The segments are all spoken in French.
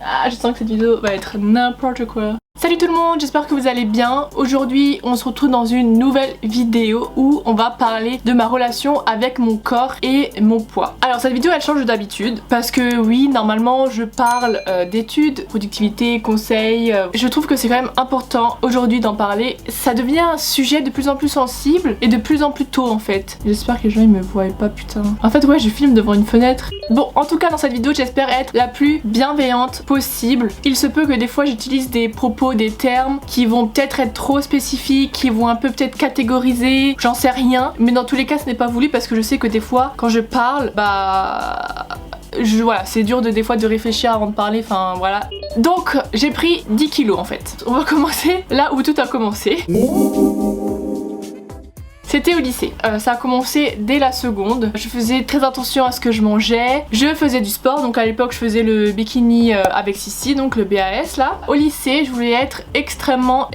Je sens que cette vidéo va être n'importe quoi. Salut tout le monde, j'espère que vous allez bien. Aujourd'hui, on se retrouve dans une nouvelle vidéo où on va parler de ma relation avec mon corps et mon poids. Alors cette vidéo elle change d'habitude parce que oui, normalement je parle d'études, productivité, conseils. Je trouve que c'est quand même important aujourd'hui d'en parler. Ça devient un sujet de plus en plus sensible et de plus en plus tôt en fait. J'espère que les gens ils me voient pas, putain. En fait ouais, je filme devant une fenêtre. Bon, en tout cas dans cette vidéo j'espère être la plus bienveillante possible. Il se peut que des fois j'utilise des propos, des termes qui vont peut-être être trop spécifiques, qui vont un peu peut-être catégoriser, j'en sais rien, mais dans tous les cas ce n'est pas voulu parce que je sais que des fois quand je parle, voilà, c'est dur des fois de réfléchir avant de parler, enfin voilà. Donc j'ai pris 10 kilos en fait. On va commencer là où tout a commencé. C'était au lycée, ça a commencé dès la seconde. Je faisais très attention à ce que je mangeais. Je faisais du sport, donc à l'époque je faisais le bikini avec Sissi, donc le BAS là. Au lycée, je voulais être extrêmement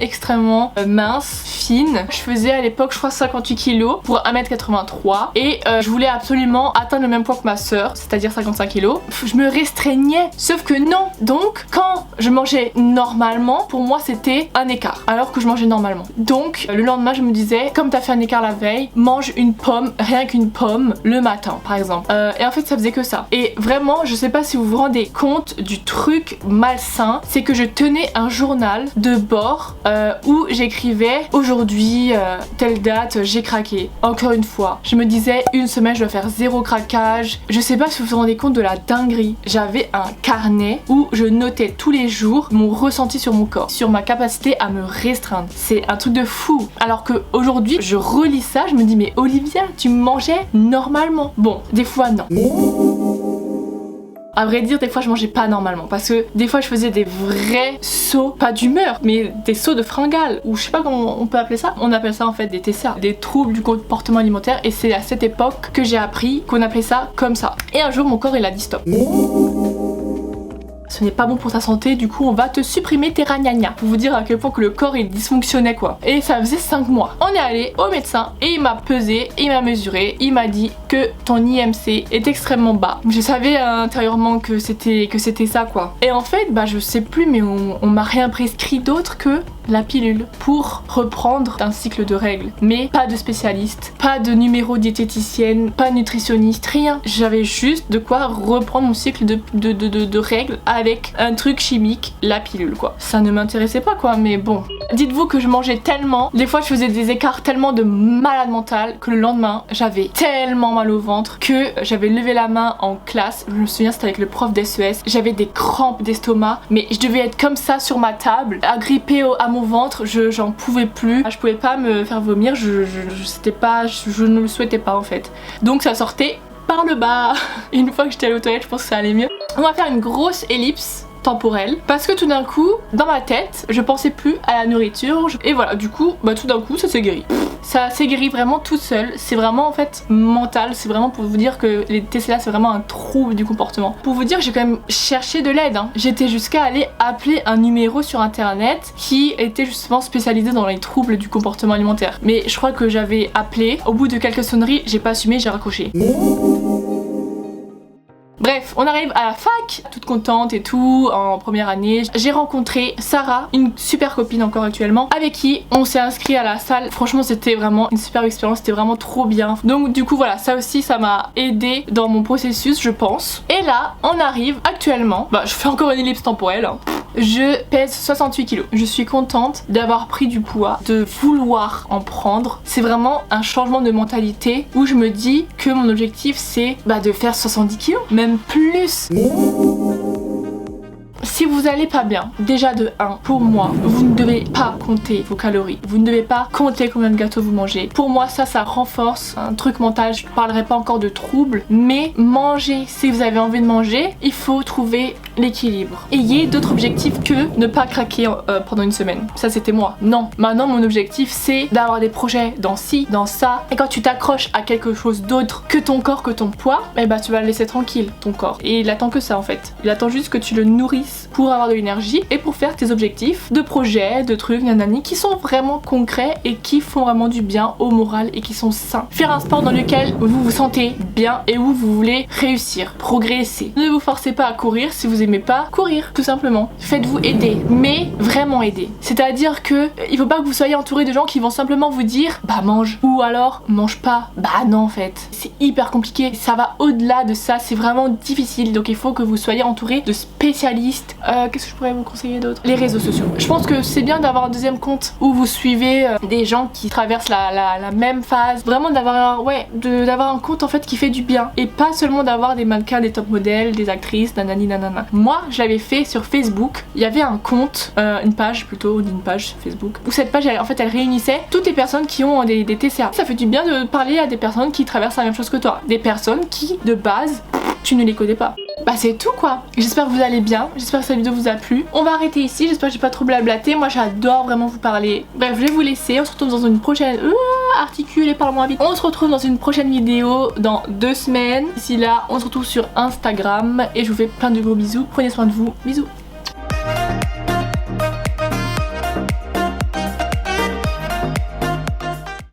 mince, fine. Je faisais à l'époque je crois 58 kg pour 1m83 et je voulais absolument atteindre le même poids que ma soeur, c'est-à-dire 55 kg. Je me restreignais, sauf que non. Donc quand je mangeais normalement, pour moi c'était un écart, alors que je mangeais normalement. Donc le lendemain je me disais, comme t'as fait un écart la veille, mange une pomme, rien qu'une pomme le matin par exemple. Et en fait ça faisait que ça. Et vraiment je sais pas si vous vous rendez compte du truc malsain, c'est que je tenais un journal de bord où j'écrivais aujourd'hui telle date j'ai craqué. Encore une fois, je me disais une semaine je dois faire 0 craquage. Je sais pas si vous vous rendez compte de la dinguerie. J'avais un carnet où je notais tous les jours mon ressenti sur mon corps, sur ma capacité à me restreindre. C'est un truc de fou. Alors que aujourd'hui je relis ça, je me dis mais Olivia, tu mangeais normalement. Bon, des fois non. À vrai dire, des fois je mangeais pas normalement parce que des fois je faisais des vrais sauts, pas d'humeur, mais des sauts de fringales ou je sais pas comment on peut appeler ça. On appelle ça en fait des TCA, des troubles du comportement alimentaire, et c'est à cette époque que j'ai appris qu'on appelait ça comme ça. Et un jour mon corps il a dit stop. Ce n'est pas bon pour ta santé, du coup on va te supprimer tes ragnagnas. Pour vous dire à quel point que le corps il dysfonctionnait quoi. Et ça faisait 5 mois. On est allé au médecin et il m'a pesé, il m'a mesuré, il m'a dit que ton IMC est extrêmement bas. Je savais intérieurement que c'était ça quoi. Et en fait je sais plus, mais on m'a rien prescrit d'autre que la pilule pour reprendre un cycle de règles. Mais pas de spécialiste, pas de numéro diététicienne, pas nutritionniste, rien. J'avais juste de quoi reprendre mon cycle de règles avec un truc chimique, la pilule quoi. Ça ne m'intéressait pas quoi, mais bon. Dites-vous que je mangeais tellement, des fois je faisais des écarts tellement de malade mental que le lendemain j'avais tellement mal au ventre que j'avais levé la main en classe. Je me souviens c'était avec le prof d'SES, j'avais des crampes d'estomac, mais je devais être comme ça sur ma table, agrippée à mon ventre, j'en pouvais plus, je pouvais pas me faire vomir, je ne le souhaitais pas en fait. Donc ça sortait par le bas. Une fois que j'étais allée aux toilettes, je pense que ça allait mieux. On va faire une grosse ellipse temporelle parce que tout d'un coup dans ma tête je pensais plus à la nourriture et voilà, du coup tout d'un coup ça s'est guéri. Ça s'est guéri vraiment toute seule. C'est vraiment en fait mental, c'est vraiment pour vous dire que les TCA c'est vraiment un trouble du comportement. Pour vous dire, j'ai quand même cherché de l'aide hein. J'étais jusqu'à aller appeler un numéro sur internet qui était justement spécialisé dans les troubles du comportement alimentaire. Mais je crois que j'avais appelé, au bout de quelques sonneries j'ai pas assumé, j'ai raccroché. Bref, on arrive à la fac, toute contente et tout, en première année. J'ai rencontré Sarah, une super copine encore actuellement, avec qui on s'est inscrit à la salle. Franchement, c'était vraiment une super expérience, c'était vraiment trop bien. Donc du coup voilà, ça aussi ça m'a aidé dans mon processus je pense. Et là, on arrive actuellement, je fais encore une ellipse temporelle hein. Je pèse 68 kg. Je suis contente d'avoir pris du poids, de vouloir en prendre. C'est vraiment un changement de mentalité où je me dis que mon objectif c'est de faire 70 kg, même plus. Si vous allez pas bien, déjà de 1, pour moi, vous ne devez pas compter vos calories. Vous ne devez pas compter combien de gâteaux vous mangez. Pour moi, ça renforce un truc mental. Je ne parlerai pas encore de troubles, mais manger. Si vous avez envie de manger, il faut trouver l'équilibre. Ayez d'autres objectifs que ne pas craquer pendant une semaine. Ça, c'était moi. Non. Maintenant, mon objectif, c'est d'avoir des projets dans ci, dans ça. Et quand tu t'accroches à quelque chose d'autre que ton corps, que ton poids, tu vas le laisser tranquille, ton corps. Et il attend que ça, en fait. Il attend juste que tu le nourrisses pour avoir de l'énergie et pour faire tes objectifs de projets, de trucs, nanani, qui sont vraiment concrets et qui font vraiment du bien au moral et qui sont sains. Faire un sport dans lequel vous vous sentez bien et où vous voulez réussir, progresser. Ne vous forcez pas à courir si vous aimez pas courir, tout simplement. Faites-vous aider, mais vraiment aider. C'est-à-dire que il faut pas que vous soyez entouré de gens qui vont simplement vous dire bah mange, ou alors mange pas. Bah non en fait, c'est hyper compliqué. Ça va au-delà de ça, c'est vraiment difficile. Donc il faut que vous soyez entouré de spécialistes. Qu'est-ce que je pourrais vous conseiller d'autre? Les réseaux sociaux. Je pense que c'est bien d'avoir un deuxième compte où vous suivez des gens qui traversent la même phase. Vraiment d'avoir d'avoir un compte en fait qui fait du bien et pas seulement d'avoir des mannequins, des top modèles, des actrices, nanani nanana. Moi je l'avais fait sur Facebook. Il y avait un compte, une page sur Facebook où cette page elle réunissait toutes les personnes qui ont des TCA. Ça fait du bien de parler à des personnes qui traversent la même chose que toi, des personnes qui de base tu ne les connais pas. Bah c'est tout quoi. J'espère que vous allez bien, j'espère que cette vidéo vous a plu. On va arrêter ici, j'espère que j'ai pas trop blablaté. Moi j'adore vraiment vous parler. Bref, je vais vous laisser, on se retrouve dans une prochaine... articule et parle-moi vite. On se retrouve dans une prochaine vidéo dans 2 semaines. D'ici là, on se retrouve sur Instagram et je vous fais plein de gros bisous. Prenez soin de vous, bisous.